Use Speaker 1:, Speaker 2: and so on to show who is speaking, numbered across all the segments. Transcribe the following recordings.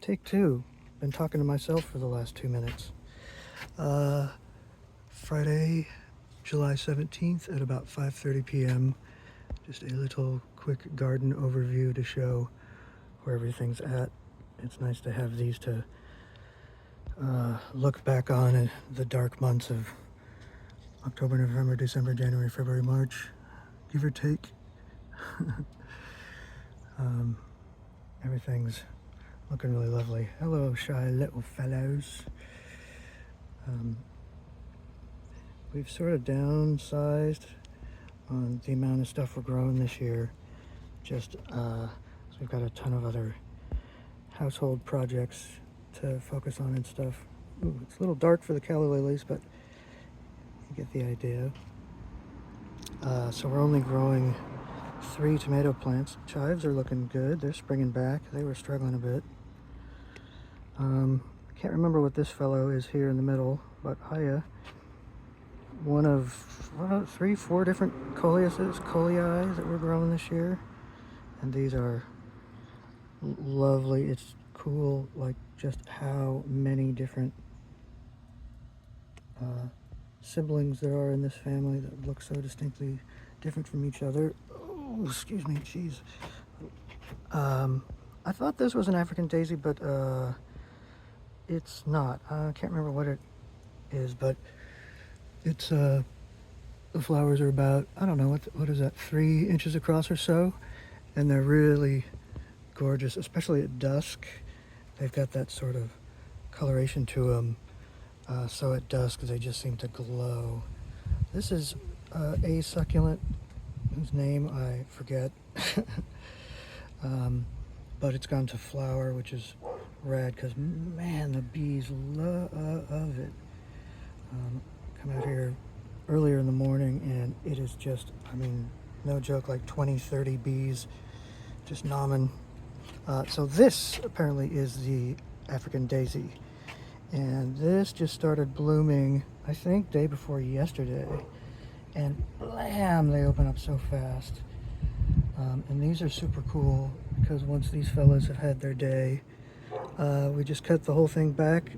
Speaker 1: Take two. Been talking to myself for the last 2 minutes. Friday, July 17th at about 5:30 p.m. Just a little quick garden overview to show where everything's at. It's nice to have these to look back on in the dark months of October, November, December, January, February, March, give or take. Everything's looking really lovely. Hello, shy little fellows. We've sort of downsized on the amount of stuff we're growing this year. So we've got a ton of other household projects to focus on and stuff. Ooh, it's a little dark for the calla lilies, but you get the idea. So we're only growing 3 tomato plants. Chives are looking good. They're springing back. They were struggling a bit. Can't remember what this fellow is here in the middle, but hiya. One of 3, 4 different colei that we're growing this year. And these are lovely. It's cool, like just how many different siblings there are in this family that look so distinctly different from each other. Oh, excuse me, jeez. I thought this was an African daisy, but it's not. I can't remember what it is, but it's the flowers are about, I don't know, what is that, 3 inches across or so, and they're really gorgeous, especially at dusk. They've got that sort of coloration to them, so at dusk they just seem to glow. This is a succulent whose name I forget, but it's gone to flower, which is rad because, man, the bees love it. Come out here earlier in the morning and it is just, I mean, no joke, like 20, 30 bees just nomming. So this apparently is the African daisy, and this just started blooming, I think, day before yesterday, and blam, they open up so fast. And these are super cool because once these fellas have had their day, we just cut the whole thing back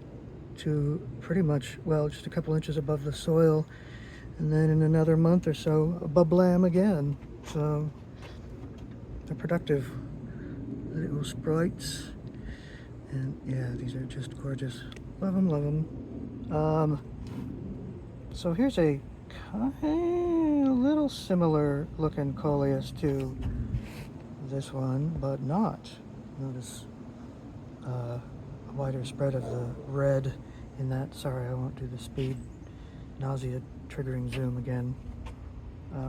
Speaker 1: to pretty much, well, just a couple inches above the soil, and then in another month or so, blam again. So they're productive little sprites, and yeah, these are just gorgeous. Love them, love them. So here's a little similar looking coleus to this one, but not. Notice a wider spread of the red in that. Sorry, I won't do the speed nausea triggering zoom again.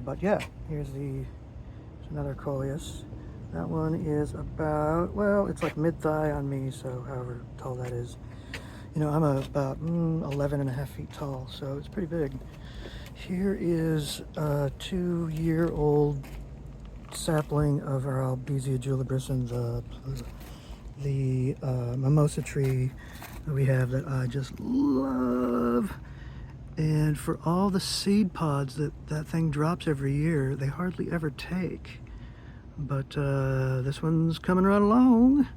Speaker 1: But yeah, here's another coleus. That one is about, well, it's like mid-thigh on me, so however tall that is. You know, I'm about 11 and a half feet tall, so it's pretty big. Here is a 2-year-old sapling of our Albizia julibrissin, the mimosa tree that we have that I just love. And for all the seed pods that thing drops every year, they hardly ever take. But this one's coming right along.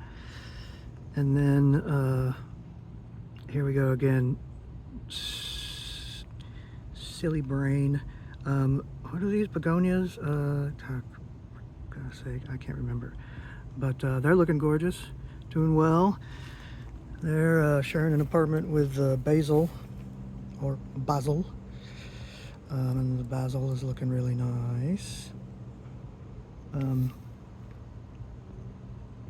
Speaker 1: And then here we go again. Silly brain. What are these begonias? Gotta say, I can't remember. But they're looking gorgeous, doing well. They're sharing an apartment with Basil, or Basil. And the basil is looking really nice.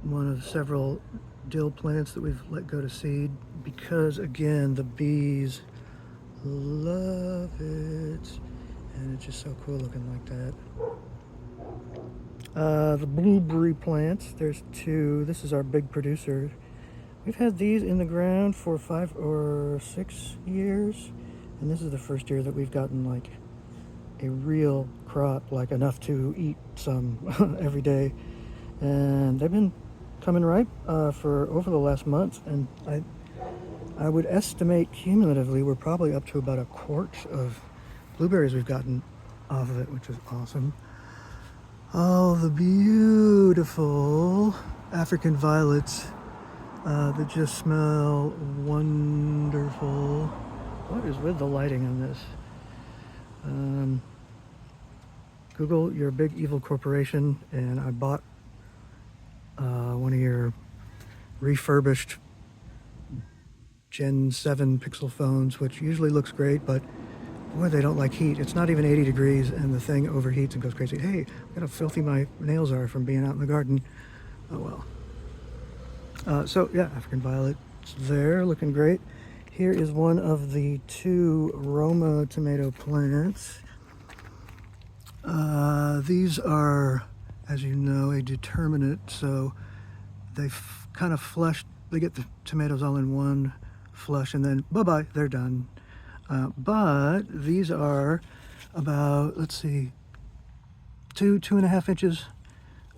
Speaker 1: One of several dill plants that we've let go to seed because, again, the bees love it, and it's just so cool looking like that. The blueberry plants, there's 2. This is our big producer. We've had these in the ground for 5 or 6 years, and this is the first year that we've gotten like a real crop, like enough to eat some every day. And they've been coming ripe for over the last month, and I would estimate cumulatively we're probably up to about a quart of blueberries we've gotten off of it, which is awesome. All the beautiful African violets that just smell wonderful. What is with the lighting on this? Google, you're a big evil corporation, and I bought one of your refurbished Gen 7 Pixel phones, which usually looks great, but boy, they don't like heat. It's not even 80 degrees, and the thing overheats and goes crazy. Hey, look how filthy my nails are from being out in the garden. Oh well. So yeah, African violet's there, looking great. Here is one of the 2 Roma tomato plants. These are, as you know, a determinate, so they kind of flush. They get the tomatoes all in one flush, and then bye-bye, they're done. But these are about, let's see, 2.5 inches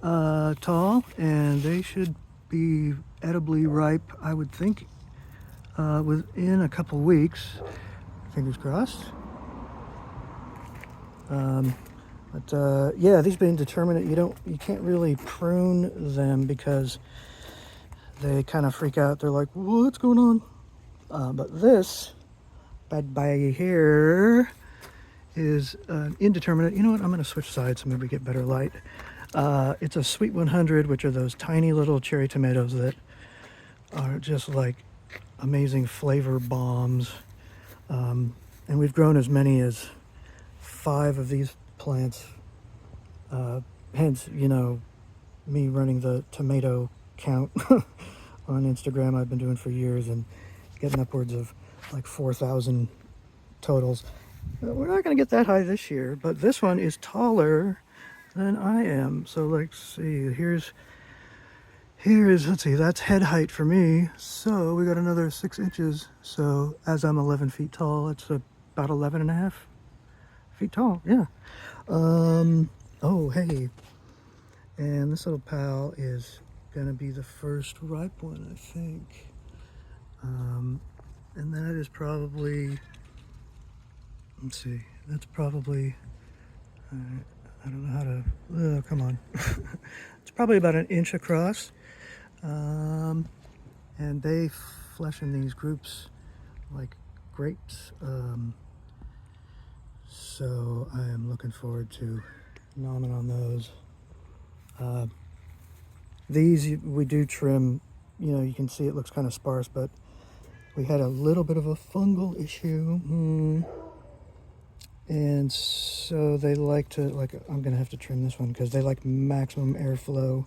Speaker 1: tall, and they should be edibly ripe, I would think, within a couple weeks. Fingers crossed. But yeah, these being determinate, you can't really prune them because they kind of freak out. They're like, what's going on? But this bad boy here is indeterminate. You know what? I'm going to switch sides so maybe we get better light. It's a Sweet 100, which are those tiny little cherry tomatoes that are just like amazing flavor bombs. And we've grown as many as 5 of these plants. Hence, you know, me running the tomato count on Instagram I've been doing for years and getting upwards of like 4,000 totals. We're not going to get that high this year, but this one is taller than I am. So let's see, here's, let's see, that's head height for me. So we got another 6 inches. So as I'm 11 feet tall, it's about 11.5 feet tall. Yeah. Oh, hey. And this little pal is gonna be the first ripe one, I think. And that is probably, let's see, that's probably, I don't know how to, come on. It's probably about 1 inch across. And they flesh in these groups like grapes. So I am looking forward to nomming on those. These we do trim, you know, you can see it looks kind of sparse, but we had a little bit of a fungal issue. And so they like to, like, I'm going to have to trim this one because they like maximum airflow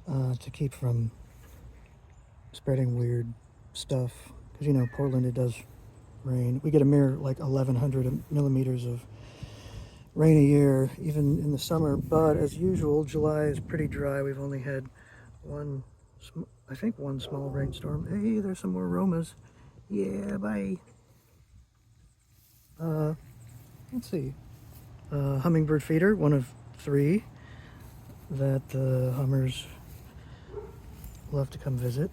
Speaker 1: to keep from spreading weird stuff. Because, you know, Portland, it does rain. We get a mere like 1,100 millimeters of rain a year, even in the summer. But as usual, July is pretty dry. We've only had one small rainstorm. Hey, there's some more Romas. Yeah, bye. Let's see. Hummingbird feeder, one of 3 that the hummers love to come visit.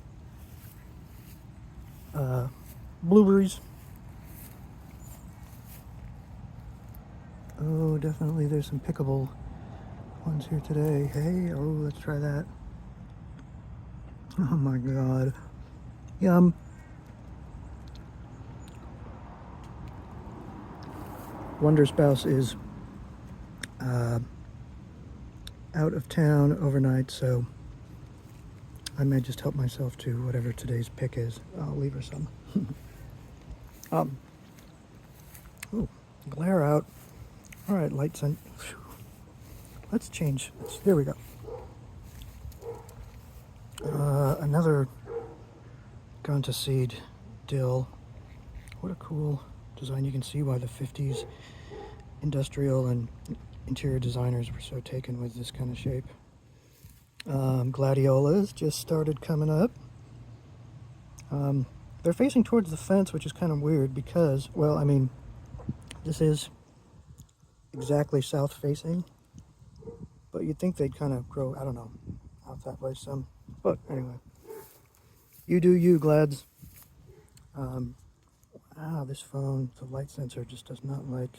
Speaker 1: Blueberries. Oh, definitely there's some pickable ones here today. Hey, oh, let's try that. Oh my god. Yum. Wonder Spouse is out of town overnight, so I may just help myself to whatever today's pick is. I'll leave her some. Oh, glare out. All right, lights on. Let's change. There we go. Another gone to seed dill. What a cool design. You can see why the 50s industrial and interior designers were so taken with this kind of shape. Gladiolas just started coming up. They're facing towards the fence, which is kind of weird because, well, I mean, this is exactly south facing, but you'd think they'd kind of grow, I don't know, out that way some. But anyway, you do you, Glads. Wow, this phone, the light sensor just does not like.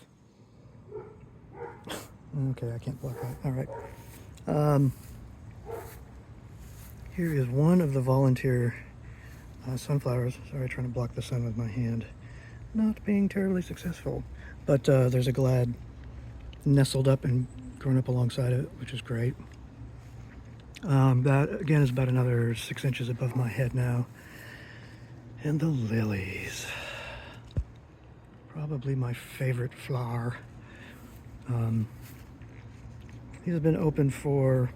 Speaker 1: Okay, I can't block that. All right. Here is one of the volunteer sunflowers. Sorry, trying to block the sun with my hand. Not being terribly successful. But there's a glad nestled up and grown up alongside it, which is great. That, again, is about another 6 inches above my head now. And the lilies. Probably my favorite flower. These have been open for,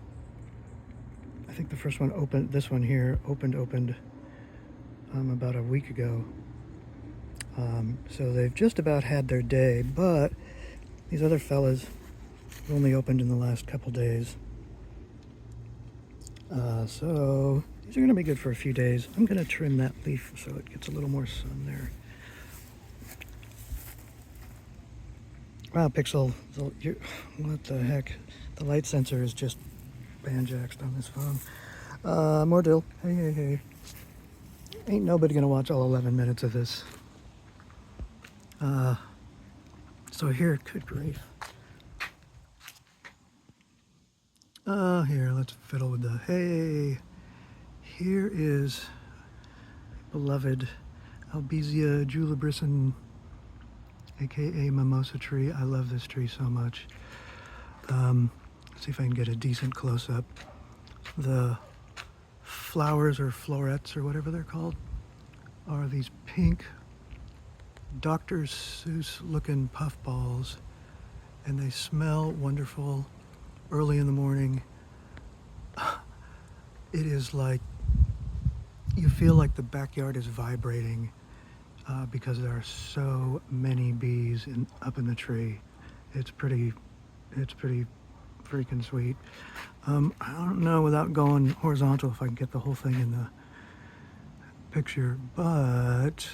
Speaker 1: I think the first one opened, this one here, opened about a week ago. So they've just about had their day, but these other fellas only opened in the last couple days. So these are going to be good for a few days. I'm going to trim that leaf so it gets a little more sun there. Wow, Pixel, what the heck? The light sensor is just banjaxed on this phone. More dill. Hey. Ain't nobody going to watch all 11 minutes of this. So here, good grief. Here, let's fiddle with the, hey. Here is beloved Albizia julibrisson, aka mimosa tree. I love this tree so much. Let's see if I can get a decent close-up. The flowers or florets or whatever they're called are these pink Dr. Seuss looking puffballs, and they smell wonderful early in the morning. It is like, you feel like the backyard is vibrating because there are so many bees up in the tree. It's pretty freaking sweet. I don't know without going horizontal if I can get the whole thing in the picture, but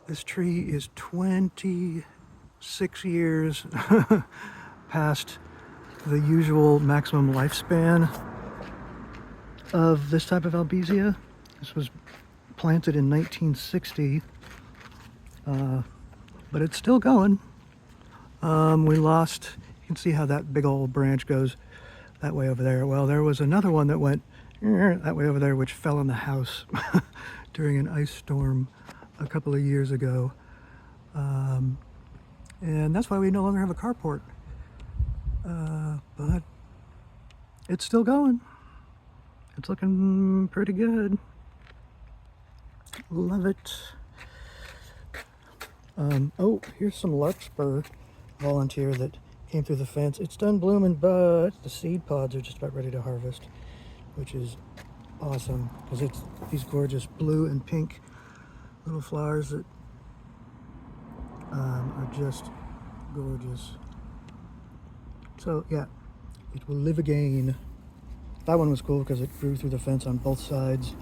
Speaker 1: this tree is 26 years past the usual maximum lifespan of this type of albizia. This was planted in 1960, but it's still going. We lost, you can see how that big old branch goes that way over there. Well, there was another one that went that way over there, which fell on the house during an ice storm a couple of years ago. And that's why we no longer have a carport. But it's still going. It's looking pretty good. Love it. Oh, here's some larkspur volunteer that came through the fence. It's done blooming, but the seed pods are just about ready to harvest, which is awesome because it's these gorgeous blue and pink little flowers that are just gorgeous. So yeah, it will live again. That one was cool because it grew through the fence on both sides.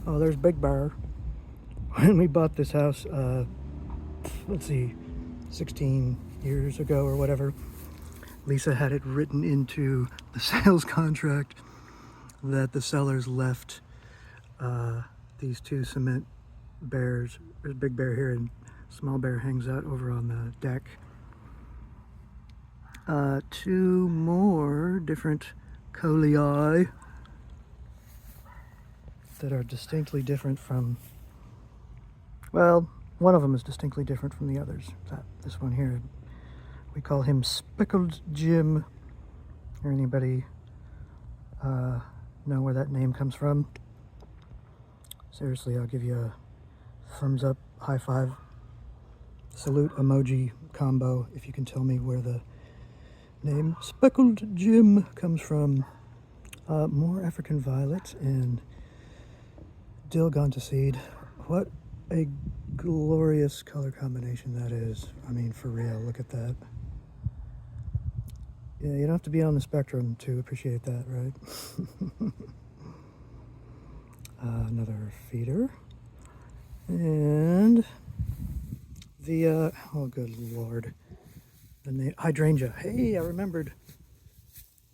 Speaker 1: Oh, there's Big Bear. When we bought this house, let's see, 16 years ago or whatever, Lisa had it written into the sales contract that the sellers left these two cement bears. There's Big Bear here and Small Bear hangs out over on the deck. Two more different colei that are distinctly different from, well, one of them is distinctly different from the others. This one here, we call him Speckled Jim. Or anybody know where that name comes from? Seriously, I'll give you a thumbs up, high five, salute emoji combo if you can tell me where the name Speckled Jim comes from. More African violets and dill gone to seed. What a glorious color combination that is. I mean, for real, look at that. Yeah, you don't have to be on the spectrum to appreciate that, right? Another feeder. And the, oh good lord, the name, hydrangea. Hey, I remembered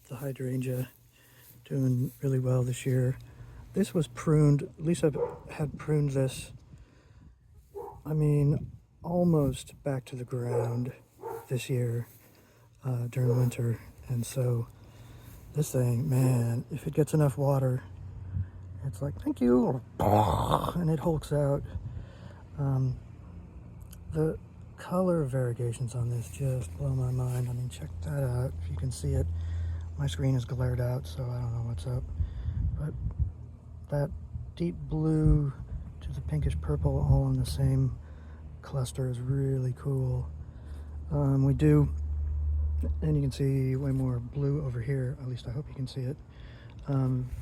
Speaker 1: the hydrangea, doing really well this year. This was pruned, Lisa had pruned this, I mean, almost back to the ground this year. during winter. And so this thing, man, if it gets enough water, it's like, thank you, and it hulks out. The color variegations on this just blow my mind. I mean, check that out. If you can see it, my screen is glared out, so I don't know what's up. But that deep blue to the pinkish purple all in the same cluster is really cool. We do, and you can see way more blue over here, at least I hope you can see it.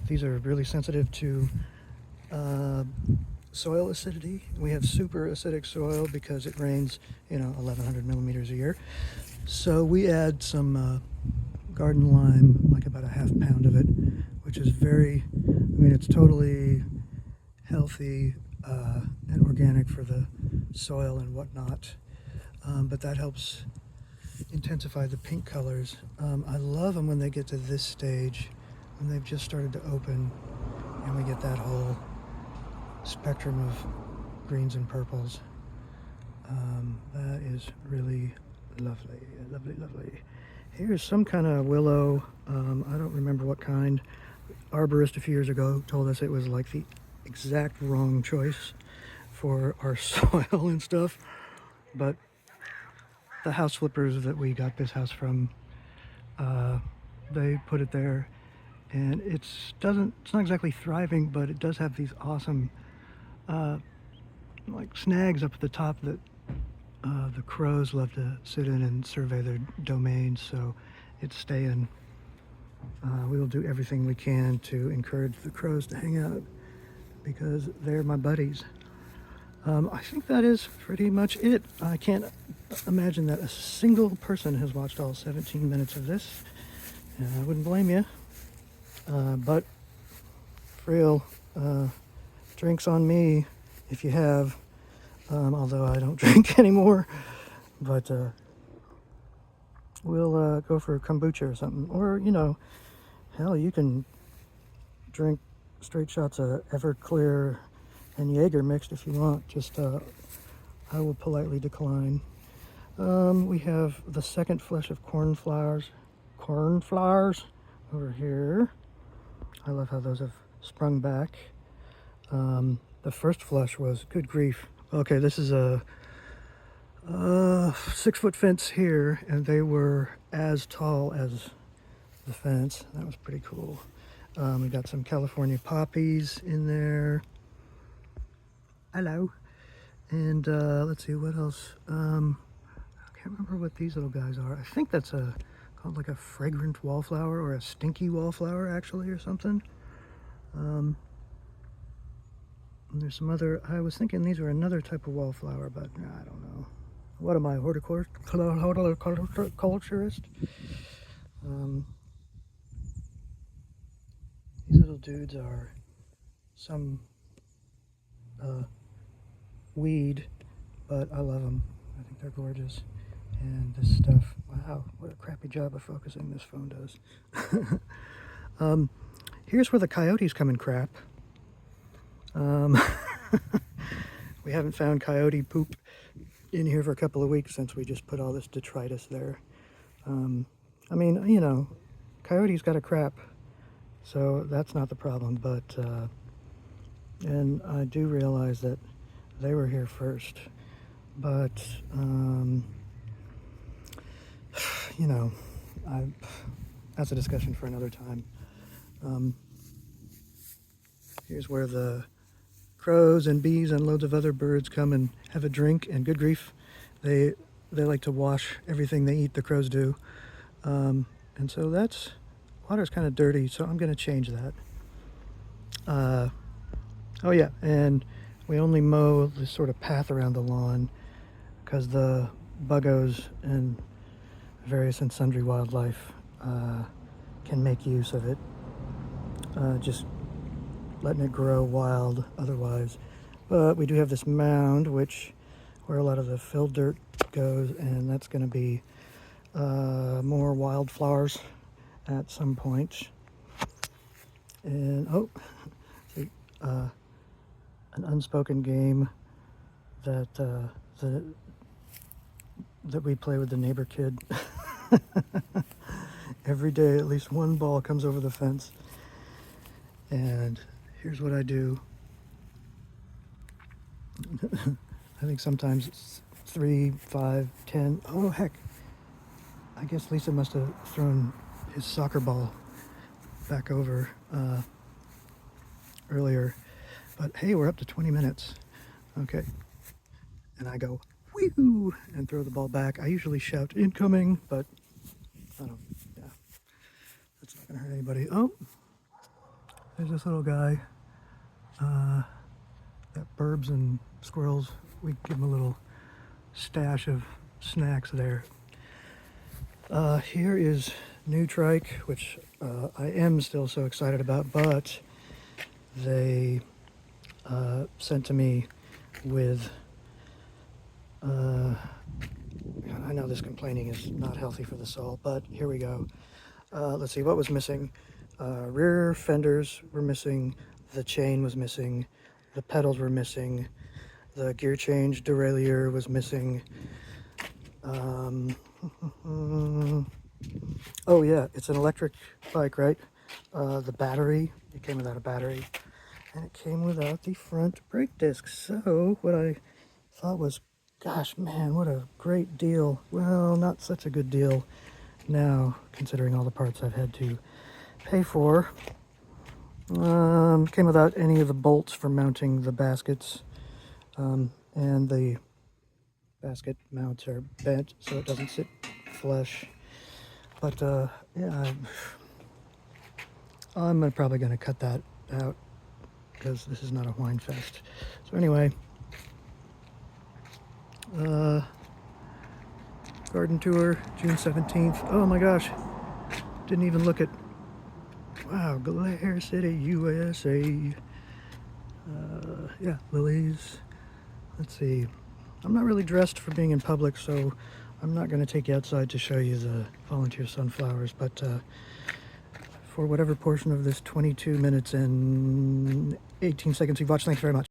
Speaker 1: These are really sensitive to soil acidity. We have super acidic soil because it rains, 1,100 millimeters a year. So we add some garden lime, like about a half pound of it, which is it's totally healthy and organic for the soil and whatnot. But that helps intensify the pink colors. I love them when they get to this stage, when they've just started to open, and we get that whole spectrum of greens and purples. That is really lovely, lovely, lovely. Here's some kind of willow. I don't remember what kind. Arborist a few years ago told us it was like the exact wrong choice for our soil and stuff. But the house flippers that we got this house from, they put it there, and it's not exactly thriving, but it does have these awesome like snags up at the top that the crows love to sit in and survey their domains, so it's staying. We will do everything we can to encourage the crows to hang out because they're my buddies. I think that is pretty much it. I can't imagine that a single person has watched all 17 minutes of this, and I wouldn't blame you. But for real, drinks on me if you have, although I don't drink anymore. But we'll go for kombucha or something. Or, hell, you can drink straight shots of Everclear and Jaeger mixed if you want. Just, I will politely decline. We have the second flush of cornflowers over here. I love how those have sprung back. The first flush was, good grief. Okay, this is a 6-foot fence here, and they were as tall as the fence. That was pretty cool. We got some California poppies in there. Hello. And let's see what else. I can't remember what these little guys are. I think that's called like a fragrant wallflower or a stinky wallflower actually, or something. And there's some other, I was thinking these were another type of wallflower, but I don't know. What am I, horticulturist? These little dudes are some weed, but I love them. I think they're gorgeous. And this stuff, wow, what a crappy job of focusing this phone does. Here's where the coyotes come in crap. We haven't found coyote poop in here for a couple of weeks since we just put all this detritus there. Coyotes got a crap, so that's not the problem, but and I do realize that they were here first, but that's a discussion for another time. Here's where the crows and bees and loads of other birds come and have a drink, and good grief, they like to wash everything they eat, the crows do. And so water's kind of dirty, so I'm going to change that. Oh yeah, and we only mow this sort of path around the lawn because the buggos and various and sundry wildlife can make use of it. Just letting it grow wild otherwise. But we do have this mound where a lot of the filled dirt goes, and that's going to be more wildflowers at some point. And see, an unspoken game that we play with the neighbor kid. Every day at least one ball comes over the fence. And here's what I do. I think sometimes it's 3, 5, 10. Oh, heck. I guess Lisa must have thrown his soccer ball back over earlier. But hey, we're up to 20 minutes. Okay. And I go, wee-hoo, and throw the ball back. I usually shout incoming, but I don't, yeah. That's not going to hurt anybody. Oh, there's this little guy. That birds and squirrels, we give him a little stash of snacks there. Here is New Trike, which I am still so excited about, but they sent to me with, I know this complaining is not healthy for the soul, but here we go. Let's see, what was missing? Rear fenders were missing, the chain was missing, the pedals were missing, the gear change derailleur was missing. Oh yeah, it's an electric bike, right? The battery, it came without a battery, and it came without the front brake disc. So what I thought was, gosh, man, what a great deal. Well, not such a good deal now, considering all the parts I've had to pay for. Came without any of the bolts for mounting the baskets, and the basket mounts are bent so it doesn't sit flush. But yeah, I'm probably going to cut that out because this is not a whine fest. So anyway, garden tour, June 17th. Oh my gosh, didn't even look at, wow, Glare City, USA. Yeah, lilies. Let's see. I'm not really dressed for being in public, so I'm not going to take you outside to show you the volunteer sunflowers, but for whatever portion of this 22 minutes and 18 seconds you've watched, thanks very much.